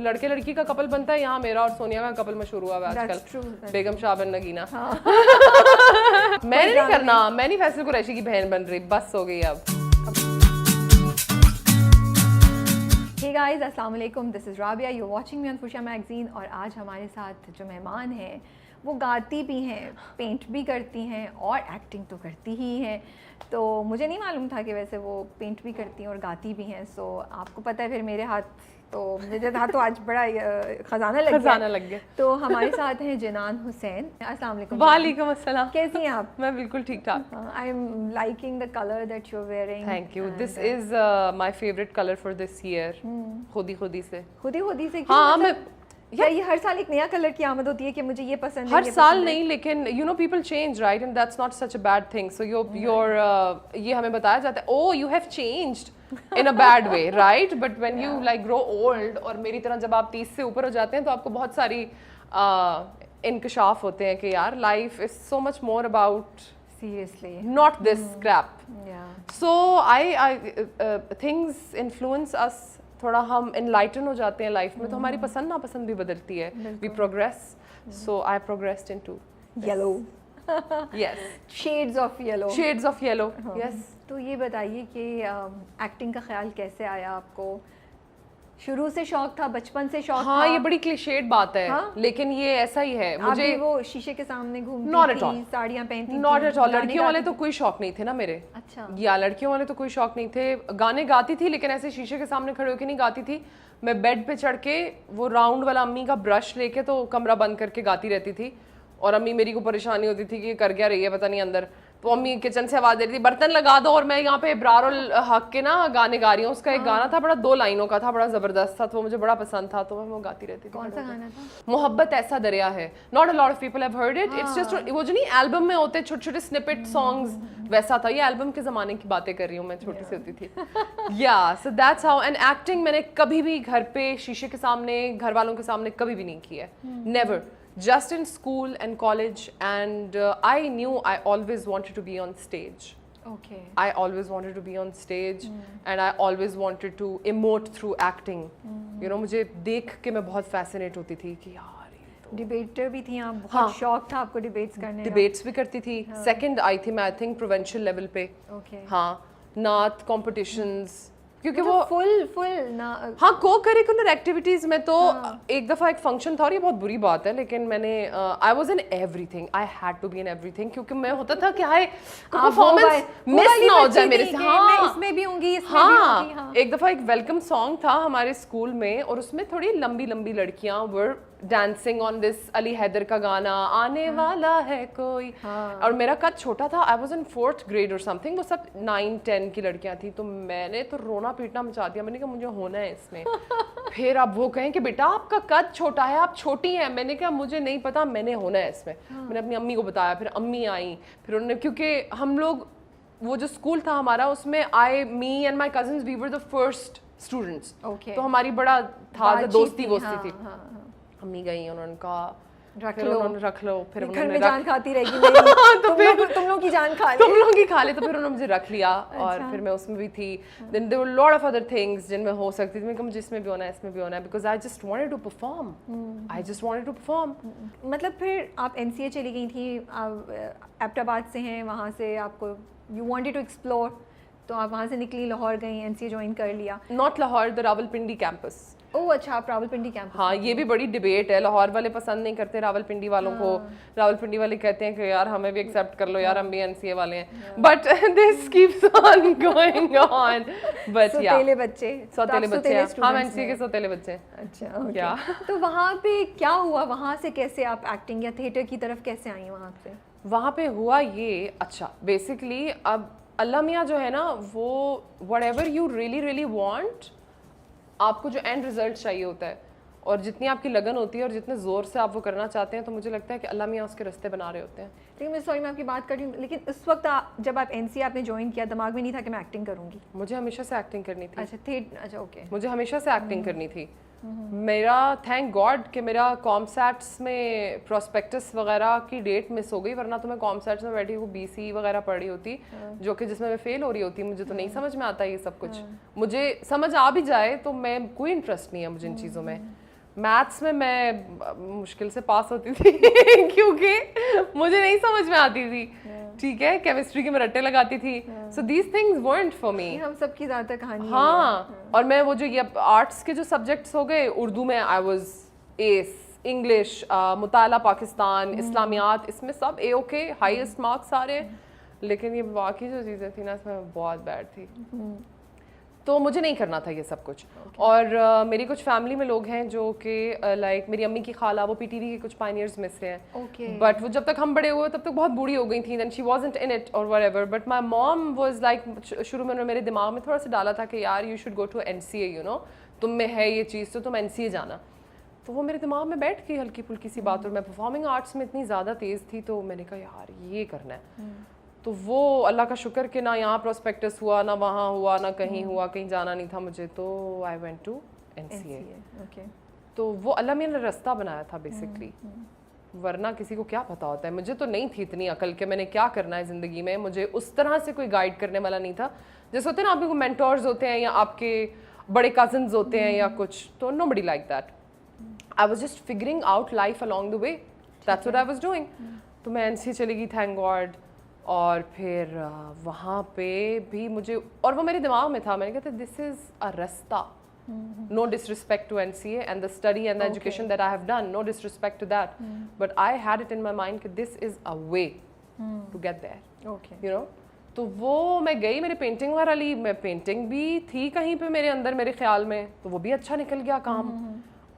लड़के लड़की का कपल बनता है, यहाँ मेरा और सोनिया का कपल मशहूर हुआ है आजकल, बेगम शाह बिन नगीना। मैं नहीं करना, मैं नहीं फैसल कुरैशी की बहन बन रही, बस हो गई अब। Hey guys, अस्सलाम वालेकुम, this is Rabia, you watching me on fuchsia magazine. और आज हमारे साथ जो मेहमान हैं वो गाती भी हैं, पेंट भी करती हैं और एक्टिंग तो करती ही हैं। तो मुझे नहीं मालूम था कि वैसे वो पेंट भी करती हैं और गाती भी हैं। सो आपको पता है फिर मेरे हाथ तो आज बड़ा खजाना लग गया। तो हमारे साथ हैं जिनान हुसैन। अस्सलाम वालेकुम। वालेकुम अस्सलाम। कैसी हैं आप? मैं बिल्कुल ठीक ठाक। I am liking the colour that you are wearing. Thank you. This is my favourite colour for this year. खुदी से। हाँ, मैं या ये हर साल एक नया कलर की आमद होती है कि मुझे ये पसंद है, हर साल नहीं, लेकिन you know people change right, and that's not such a bad thing. So your ये हमें बताया जाता है, oh you have changed in a bad way right, but when you like grow old, और मेरी तरह जब आप 30 से ऊपर हो जाते हैं तो आपको बहुत सारी इंकशाफ होते हैं कि यार life is so much more about seriously not this crap. yeah So I things influence us, थोड़ा हम enlighten हो जाते हैं लाइफ में, तो हमारी पसंद नापसंद भी बदलती है. We progress. So I progressed into yellow. Yes. Shades of yellow. Shades of yellow. Yes. तो ये बताइए कि एक्टिंग का ख्याल कैसे आया आपको? शुरू से शौक था, बचपन से शौक था? हाँ, ये बड़ी क्लीशेड बात है, हाँ? लेकिन ये ऐसा ही है. मुझे वो शीशे के सामने घूमती थी, साड़ियाँ पहनती थी? Not at all. लड़कियों वाले तो कोई शौक नहीं थे ना मेरे. अच्छा. या लड़कियों वाले तो कोई शौक नहीं थे. गाने गाती थी, लेकिन ऐसे शीशे के सामने खड़े होकर नहीं गाती थी. मैं बेड पे चढ़ के वो राउंड वाला अम्मी का ब्रश लेके तो कमरा बंद करके गाती रहती थी. और अम्मी मेरी को परेशानी होती थी कि कर क्या रही है पता नहीं अंदर. तो अम्मी किचन से आवाज दे रही थी बर्तन लगा दो, और मैं यहाँ पे इब्रारुल हक के ना गाने गा रही हूँ. उसका एक गाना था, बड़ा 2 लाइनों का था, बड़ा जबरदस्त था, तो मुझे बड़ा पसंद था, तो मैं वो गाती रहती थी. कौन सा गाना था? मोहब्बत ऐसा दरिया है. Not a lot of people have heard it. It's just वो जो नहीं एल्बम में होते छोटे छोटे स्निपेट सॉन्ग्स, वैसा था. ये एल्बम के जमाने की बातें कर रही हूँ मैं, छोटी सी होती थी. या so that's how. And acting मैंने कभी भी घर पे शीशे के सामने, घर वालों के सामने कभी भी नहीं की है. Never. Just in school and college, and I knew I always wanted to be on stage. Okay. I always wanted to be on stage, and I always wanted to emote through acting. You know, मुझे देख के मैं बहुत fascinate होती थी कि यार ये तो. डिबेटर भी थी आप? बहुत शौक था आपको डिबेट्स करने का? डिबेट्स भी करती थी. सेकंड आई थी मैं, आई थिंक प्रोविंशियल लेवल पे. Okay. हाँ, नात कॉम्पिटिशंस, क्योंकि वो फुल ना. हाँ, को करिकुलर एक्टिविटीज में तो एक दफा एक फंक्शन था, और ये बहुत बुरी बात है, लेकिन मैंने I was in everything. I had to be in everything, क्योंकि मैं होता था कि हाय परफॉर्मेंस मिस ना हो जाए मेरे से. हाँ, मैं इसमें भी होंगी, इसमें हाँ, भी होंगी. हाँ, एक दफा एक वेलकम सॉन्ग था हमारे स्कूल में, और उसमें थोड़ी लंबी लंबी लड़कियां were dancing on this Ali Haider का गाना आने वाला है कोई. और मेरा कद छोटा था. आई वाज इन 4th grade और समथिंग. वो सब 9-10 की लड़कियां थी, तो मैंने तो रोना पीटना मचा दिया. मैंने कहा मुझे होना है इसमें. फिर अब वो कहें कि बेटा आपका कद छोटा है, आप छोटी हैं. मैंने कहा मुझे नहीं पता, मैंने होना है इसमें. मैंने अपनी अम्मी को बताया, फिर अम्मी आई, फिर उन्होंने, क्योंकि हम लोग वो जो स्कूल था हमारा, उसमें me and my cousins we were the first students. तो हमारी बड़ा था, दोस्ती वोस्ती थी. अम्मी गई, उन्होंने कहा रख लो. फिर घर में जान खाती रहेगी मेरी. तो तुम लोग की जान खा ले, तुम लोगों की खा ले. तो फिर उन्होंने मुझे रख लिया. और फिर मैं उसमें भी थी. Then there were lot of other things जिनमें हो सकती थी. मैं कहा मुझे इसमें भी होना है, इसमें भी होना है, because I just wanted to perform. मतलब फिर आप NCA चली गई थी, आप एबटाबाद से हैं, वहाँ से आपको यू वांटेड टू एक्सप्लोर, तो आप वहाँ से निकली, लाहौर गई, NCA ज्वाइन कर लिया. Not Lahore, the Rawalpindi campus. Oh अच्छा, आप रावलपिंडी कैंपस. हाँ, ये भी बड़ी डिबेट है. लाहौर वाले पसंद नहीं करते रावलपिंडी वालों को. रावलपिंडी वाले कहते हैं कि यार हमें भी एक्सेप्ट कर लो यार, हम भी NCA वाले हैं. But this keeps on going on. But सौतेले बच्चे. हम NCA के सौतेले बच्चे. अच्छा, क्या तो वहाँ पे क्या हुआ? वहाँ से कैसे आप एक्टिंग या थिएटर की तरफ कैसे आई? वहाँ पे हुआ ये, अच्छा बेसिकली अब अल्लाह मियाँ जो है ना, वो व्हाटएवर यू रियली वांट, आपको जो एंड रिजल्ट चाहिए होता है, और जितनी आपकी लगन होती है और जितने ज़ोर से आप वो करना चाहते हैं, तो मुझे लगता है कि अल्लाह मियाँ उसके रास्ते बना रहे होते हैं. लेकिन मैं सॉरी मैं आपकी बात कर रही हूँ, लेकिन उस वक्त जब आप NCA आपने ज्वाइन किया, दिमाग में नहीं था कि मैं एक्टिंग करूँगी? मुझे हमेशा से एक्टिंग करनी थी. अच्छा ओके. मुझे हमेशा से एक्टिंग करनी थी. मेरा थैंक गॉड कि मेरा कॉमसैट्स में प्रोस्पेक्टस वगैरह की डेट मिस हो गई, वरना तो मैं कॉमसैट्स में बैठी हूँ BC वगैरह पढ़ रही होती, जो कि जिसमें मैं फेल हो रही होती. मुझे तो नहीं समझ में आता ये सब कुछ. मुझे समझ आ भी जाए तो मैं कोई इंटरेस्ट नहीं है मुझे इन चीज़ों में. मैथ्स में मैं मुश्किल से पास होती थी क्योंकि मुझे नहीं समझ में आती थी, ठीक है, केमिस्ट्री के मैं रट्टे लगाती थी, so these things weren't for me. हम सबकी ज़्यादातर कहानी हाँ, और मैं वो जो ये आर्ट्स के जो सब्जेक्ट्स हो गए, उर्दू में आई वाज एस, इंग्लिश, मुताला पाकिस्तान, इस्लामियात, इसमें सब A-OK, हाईएस्ट मार्क्स सारे, लेकिन ये बाकी जो चीज़ें थी ना इसमें बहुत बैड थी, तो मुझे नहीं करना था ये सब कुछ. और मेरी कुछ फैमिली में लोग हैं जो कि लाइक मेरी अम्मी की खाला वो PTV के कुछ पायनियर्स में से हैं, बट वो जब तक हम बड़े हुए तब तक बहुत बूढ़ी हो गई थी, then she wasn't in it और whatever, but my mom was like, शुरू में उन्होंने मेरे दिमाग में थोड़ा सा डाला था कि यार you should go to NCA, you know, तुम में है ये चीज़ तो तुम NCA जाना. तो वो मेरे दिमाग में बैठ गई हल्की फुल्की सी बात, और मैं परफॉर्मिंग आर्ट्स में इतनी ज़्यादा तेज़ थी तो मैंने कहा यार ये करना है. तो वो अल्लाह का शुक्र कि ना यहाँ प्रोस्पेक्टस हुआ, ना वहाँ हुआ, ना कहीं हुआ, कहीं जाना नहीं था मुझे, तो आई वेंट टू NCA. तो वो अल्लाह ने रास्ता बनाया था बेसिकली, वरना किसी को क्या पता होता है. मुझे तो नहीं थी इतनी अकल कि मैंने क्या करना है ज़िंदगी में, मुझे उस तरह से कोई गाइड करने वाला नहीं था. जैसे होते हैं ना आपके मेंटोर्स होते हैं या आपके बड़े कजन्स होते हैं या कुछ, तो nobody like that. I was just figuring out life along the way, that's what I was doing. तो मैं NCA चली गई, थैंक गॉड. और फिर वहाँ पे भी मुझे, और वो मेरे दिमाग में था, मैंने कहा था दिस इज़ अ रास्ता, no disrespect to NCA and the study and the education that I have done, no disrespect to that, but I had it in my mind कि this is a way to get there, you know. तो वो मैं गई, मेरी painting वगैरह ली, मैं painting भी थी कहीं पे मेरे अंदर, मेरे ख्याल में, तो वो भी अच्छा निकल गया काम.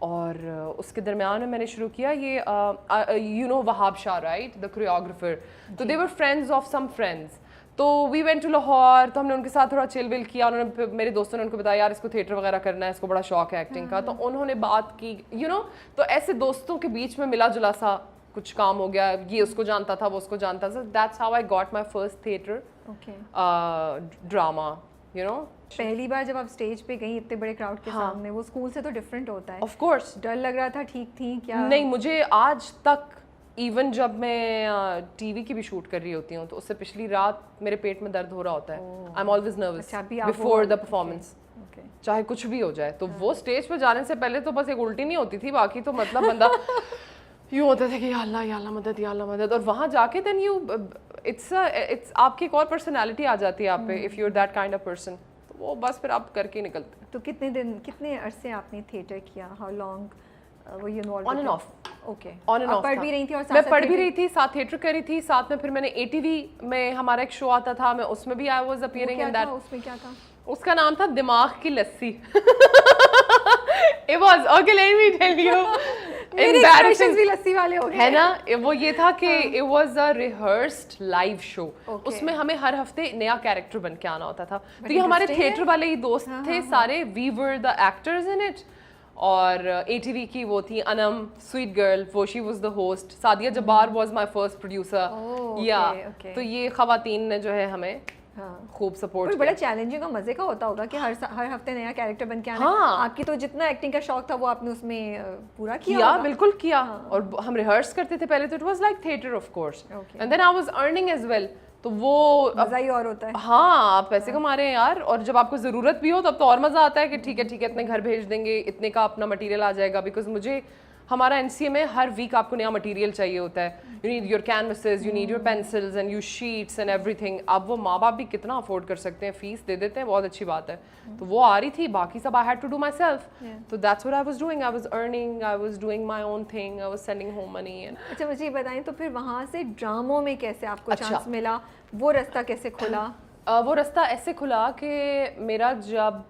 और उसके दरमियान में मैंने शुरू किया ये you know Wahab Shah, right, the choreographer, तो they were friends of some friends. तो वी वेंट टू लाहौर, तो हमने उनके साथ थोड़ा चिल विल किया. उन्होंने, मेरे दोस्तों ने उनको बताया यार इसको थिएटर वगैरह करना है, इसको बड़ा शौक है एक्टिंग का, तो उन्होंने बात की, यू नो. तो ऐसे दोस्तों के बीच में मिला जुला सा कुछ काम हो गया, ये उसको जानता था, वो उसको जानता था. That's how I got my first theatre drama, you know. पहली बार जब आप स्टेज पे गई इतने बड़े क्राउड के सामने, वो स्कूल से तो डिफरेंट होता है. ऑफ कोर्स डर लग रहा था, ठीक थी क्या? नहीं, मुझे आज तक, इवन जब मैं TV की भी शूट कर रही होती हूँ तो उससे पिछली रात मेरे पेट में दर्द हो रहा होता है. I am always nervous before the performance, चाहे कुछ भी हो जाए. तो वो स्टेज पे जाने से पहले तो बस एक उल्टी नहीं होती थी, बाकी तो मतलब बंदा यूँ होता था कि या अल्लाह मदद, या अल्लाह मदद. और वहाँ जाके देन यू, इट्स आपकी एक और पर्सनैलिटी आ जाती है आप पे, if you are that kind of person, वो बस फिर आप करके निकलते हैं. तो कितने अरसे आपने थिएटर किया? हाउ लॉन्ग वो you involve? On end of. Okay. On end of. पढ़ भी रही थी और मैं पढ़ भी रही थी, साथ थिएटर कर रही थी, साथ में फिर मैंने ATV में हमारा एक शो आता था, मैं उसमें भी I was appearing in that. उसमें क्या था? उसका नाम था दिमाग की लस्सी. It was, okay, let me tell you. Embarrassing भी लस्सी वाले हो गए है ना. वो ये था कि it was a rehearsed live show. उसमें हमें हर हफ्ते नया कैरेक्टर बन के आना होता था. तो ये हमारे थिएटर वाले ही दोस्त थे सारे, we were the actors in it. और ATV की वो थी अनम, स्वीट गर्ल, वो she was the host. Sadia Jabbar was my first producer. या तो ये खवातीन ने जो है हमें खूब सपोर्ट किया. बड़ा चैलेंजिंग और मजे का होता होगा कि हर हफ्ते नया कैरेक्टर बन के आना. आपकी तो जितना एक्टिंग का शौक था वो आपने उसमें पूरा किया. बिल्कुल किया. और हम रिहर्स करते थे पहले, तो it was like theatre of course, and then I was earning as well. तो वो मजा ही और होता है. हाँ, आप पैसे कमा रहे हैं यार, और जब आपको ज़रूरत भी हो तब तो और मज़ा आता है कि ठीक है इतने घर भेज देंगे, इतने का अपना मटेरियल आ जाएगा. बिकॉज मुझे हमारा NCA में हर वीक आपको नया मटेरियल चाहिए होता है. You need your canvases, you need your pencils and you sheets and everything. अब वो माँ बाप भी कितना अफोर्ड कर सकते हैं, फीस दे देते हैं, बहुत अच्छी बात है. तो वो आ रही थी, बाकी सब I had to do myself. तो that's what I was doing. I was earning, I was doing my own thing, I was sending home money. अच्छा, मुझे ये बताएं, तो फिर वहाँ से ड्रामों में कैसे आपको चांस मिला? वो रास्ता कैसे खुला? वो रास्ता ऐसे खुला कि मेरा जब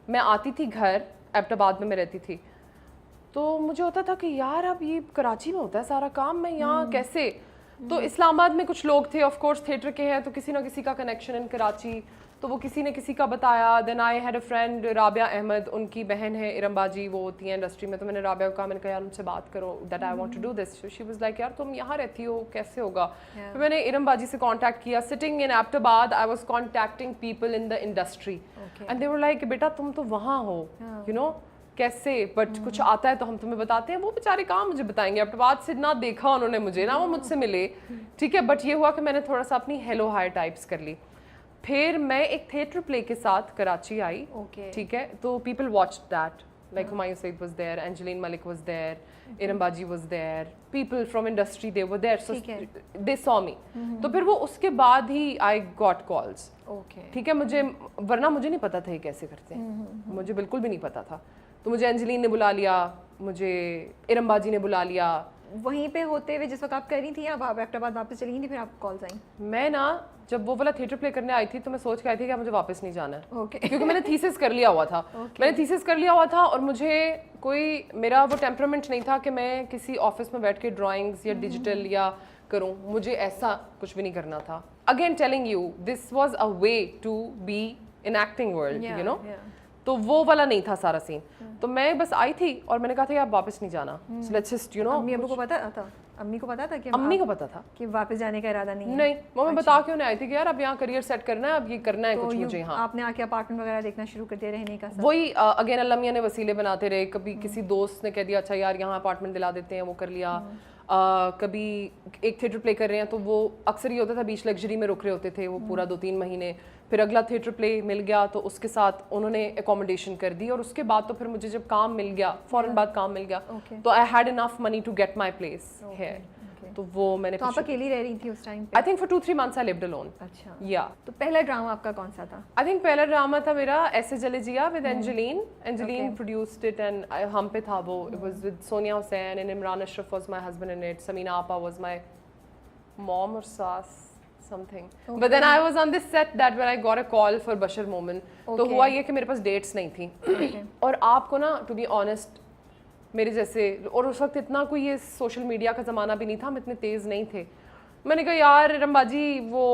मैं आती थी घर, एबटाबाद में मैं रहती थी, तो मुझे होता था कि यार अब ये कराची में होता है सारा काम, मैं यहाँ कैसे. तो इस्लामाबाद में कुछ लोग थे, ऑफ कोर्स थिएटर के हैं, तो किसी ना किसी का कनेक्शन इन कराची, तो वो किसी ने किसी का बताया. Then I had a friend Rabia Ahmed, उनकी बहन है इरम बाजी, वो होती है इंडस्ट्री में. तो मैंने राबिया को कहा, मैंने कहा यार उनसे बात करो, that I want to do this. She was like यार तुम यहाँ रहती हो, कैसे होगा. फिर मैंने इरम बाजी से कांटेक्ट किया. Sitting in Abbottabad I was contacting people in the industry, and they were like बेटा तुम तो वहाँ हो, यू नो कैसे, बट कुछ आता है तो हम तुम्हें बताते हैं. वो बेचारे कहाँ मुझे बताएंगे, एबटाबाद से ना देखा उन्होंने मुझे, ना वो मुझसे मिले, ठीक है. बट ये हुआ कि मैंने थोड़ा सा अपनी हेलो हाई टाइप्स कर ली. फिर मैं एक थिएटर प्ले के साथ कराची आई, ठीक है. तो people watched that, Like Humayun Saeed was there, Angeline Malik was there, Iram Baji was there, people from industry they were there, so they saw me. तो फिर वो उसके बाद ही I got calls. Okay. ठीक है, मुझे वरना मुझे नहीं पता था ये कैसे करते हैं, मुझे बिल्कुल भी नहीं पता था. तो मुझे एंजेलिन ने बुला लिया, मुझे इरम बाजी ने बुला लिया. वहीं पे होते हुए जिस वक्त आप कर रही थी, अब आप हैदराबाद वापस चली गई थी, फिर आपको कॉल्स आई? मैं ना जब वो वाला थिएटर प्ले करने आई थी तो मैं सोच के आई थी कि मुझे वापस नहीं जाना है. Okay. क्योंकि मैंने थीसिस कर लिया हुआ था. मैंने थीसिस कर लिया हुआ था और मुझे कोई मेरा वो टेम्परामेंट नहीं था कि मैं किसी ऑफिस में बैठ के ड्राइंग्स या डिजिटल या करूं. मुझे ऐसा कुछ भी नहीं करना था. Again telling you, this was a way to be in acting world, you know. तो वो वाला नहीं था सारा सीन. तो मैं बस आई थी और मैंने कहा था कि आप वापस नहीं जाना. So let's just, you know. अम्मी अब्बू को पता था? अम्मी को पता था कि अम्मी को पता था कि वापस जाने का इरादा नहीं है? नहीं, वो मैं बता के उन्हें आई थी कि यार अब यहाँ करियर सेट करना है, अब ये करना है कुछ मुझे. हाँ, आपने आके अपार्टमेंट वगैरह देखना शुरू कर दिया रहने का? वही अगेन अल्लाह मियां ने वसीले बनाते रहे. कभी किसी दोस्त ने कह दिया अच्छा यार यहाँ अपार्टमेंट दिला देते हैं, वो कर लिया. कभी एक थिएटर प्ले कर रहे हैं तो वो अक्सर ये होता था बीच लग्जरी में रुक रहे होते थे वो पूरा 2-3 महीने. फिर अगला थिएटर प्ले मिल गया तो उसके साथ उन्होंने एकोमोडेशन कर दी. और उसके बाद तो फिर मुझे जब काम मिल गया, फौरन बाद काम मिल गया, तो I had enough money to get my place here. तो वो मैंने. तो आप अकेली रह रही थी उस टाइम पे? I think for 2-3 months I lived alone. अच्छा. या तो पहला ड्रामा आपका कौन सा था? आई थिंक पहला ड्रामा था मेरा ऐसे चले जिया with Angeline. Angeline produced it and हम पे था वो. It was with Sonia Hussain and Imran Ashraf was my husband in it. Samina आपा वाज माय मॉम और सास something. But then I was on this set that when I got a call for Bashar Momin. तो हुआ ये कि मेरे पास डेट्स नहीं थी. और आपको ना टू बी ऑनेस्ट मेरे जैसे, और उस वक्त इतना कोई ये सोशल मीडिया का ज़माना भी नहीं था, हम इतने तेज़ नहीं थे. मैंने कहा यार रंबाजी वो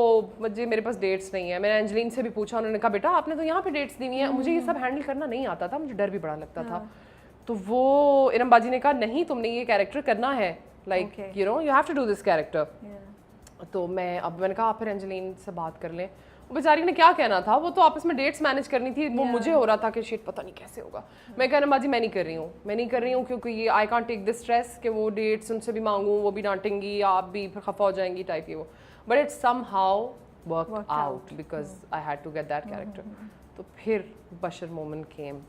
मुझे मेरे पास डेट्स नहीं है. मैंने एंजेलिन से भी पूछा, उन्होंने कहा बेटा आपने तो यहाँ पे डेट्स दी हुई हैं. मुझे ये सब हैंडल करना नहीं आता था, मुझे डर भी बड़ा लगता था. तो वो इरम बाजी ने कहा नहीं तुमने ये कैरेक्टर करना है, like you know you have to do this character. तो मैंने कहा फिर एंजेलिन से बात कर लें. वो बेचारी ने क्या कहना था, वो तो आपस में डेट्स मैनेज करनी थी. वो मुझे हो रहा था कि शिट पता नहीं कैसे होगा. मैं कह रहा बाजी मैं नहीं कर रही हूँ क्योंकि ये I can't take this stress कि वो डेट्स उनसे भी मांगूँ, वो भी डांटेंगी, आप भी फिर खफा हो जाएंगी टाइप ये वो. But it's somehow worked out because I had to get that character. तो फिर Bashar Momin came.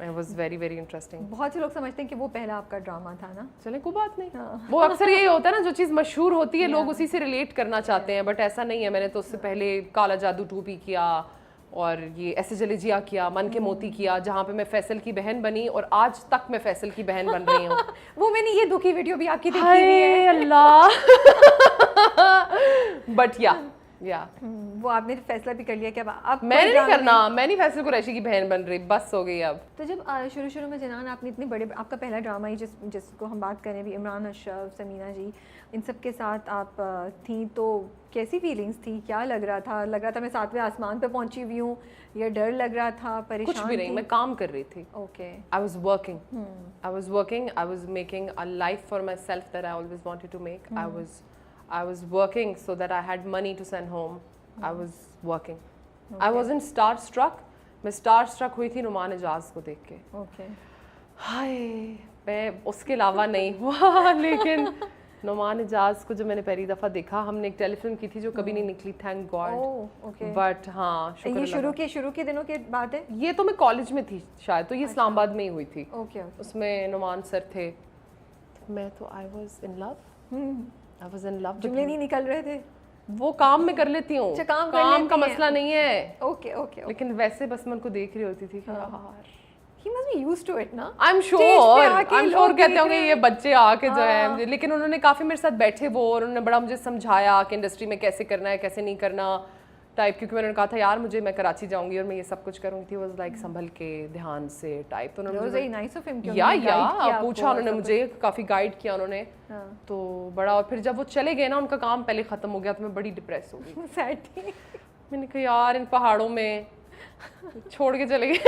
It was very very interesting. बहुत से लोग समझते हैं कि वो पहला आपका ड्रामा था ना. चले कोई बात नहीं. वो अक्सर यही होता है ना, जो चीज़ मशहूर होती है लोग उसी से रिलेट करना चाहते हैं. बट ऐसा नहीं है. मैंने तो उससे पहले काला जादू 2 भी किया और ये ऐसे जले जिया किया, मन के मोती किया, जहाँ पे मैं फैसल की बहन बनी और आज तक मैं फैसल की बहन बन रही हूँ. वो मैंने ये दुखी वीडियो भी आपकी देखी हुई है. अल्लाह. बट या वो आपने फैसला भी कर लिया कि अब मैंने नहीं करना, मैं नहीं फैसल कुरैशी की बहन बन रही, बस हो गई अब. तो जब शुरू में जनान आपने इतने बड़े, आपका पहला ड्रामा ही जिसको हम बात करें अभी, इमरान अशरफ, समीना जी, इन सब के साथ आप थी, तो कैसी फीलिंग्स थी? क्या लग रहा था? मैं 7वें आसमान पे पहुंची हुई हूँ, या डर लग रहा था, परेशान? कुछ भी नहीं, मैं काम कर रही थी. Okay. I was working, I was making a life for myself that I always wanted to make. I was working so that I had money to send home. I was working. I wasn't starstruck. मैं starstruck हुई थी नुमान एजाज को देख के. Okay. हाय, मैं उसके अलावा नहीं हुआ. लेकिन नुमान एजाज को जब मैंने पहली दफ़ा देखा, हमने एक टेलीफिल्म की थी जो कभी नहीं निकली, थैंक गॉड. बट हाँ, ये शुरू के दिनों की बात है. ये तो मैं कॉलेज में थी शायद, तो ये इस्लामाबाद में ही हुई थी. उसमें नुमान सर थे. मैं तो I was in love. I was in love. जुमले नहीं निकल रहे थे. वो काम में कर लेती हूँ. काम का मसला नहीं है. ओके. लेकिन वैसे बस मैं उनको देख रही होती थी कि यार he must be used to it ना. I'm sure कहते होंगे ये बच्चे आके जो है. लेकिन उन्होंने काफी मेरे साथ बैठे वो, और उन्होंने बड़ा मुझे समझाया कि इंडस्ट्री में कैसे करना है कैसे नहीं करना टाइप. क्योंकि मैंने कहा था यार मैं कराची जाऊंगी और मैं ये सब कुछ करूंगी थी. वाज लाइक संभल के ध्यान से टाइप. तो उन्होंने या पूछा, उन्होंने मुझे काफी गाइड किया उन्होंने. तो बड़ा, और फिर जब वो चले गए ना, उनका काम पहले खत्म हो गया, तो मैं बड़ी डिप्रेस हो गई. सैड. मैंने कहा यार इन पहाड़ों में छोड़ के चले गए.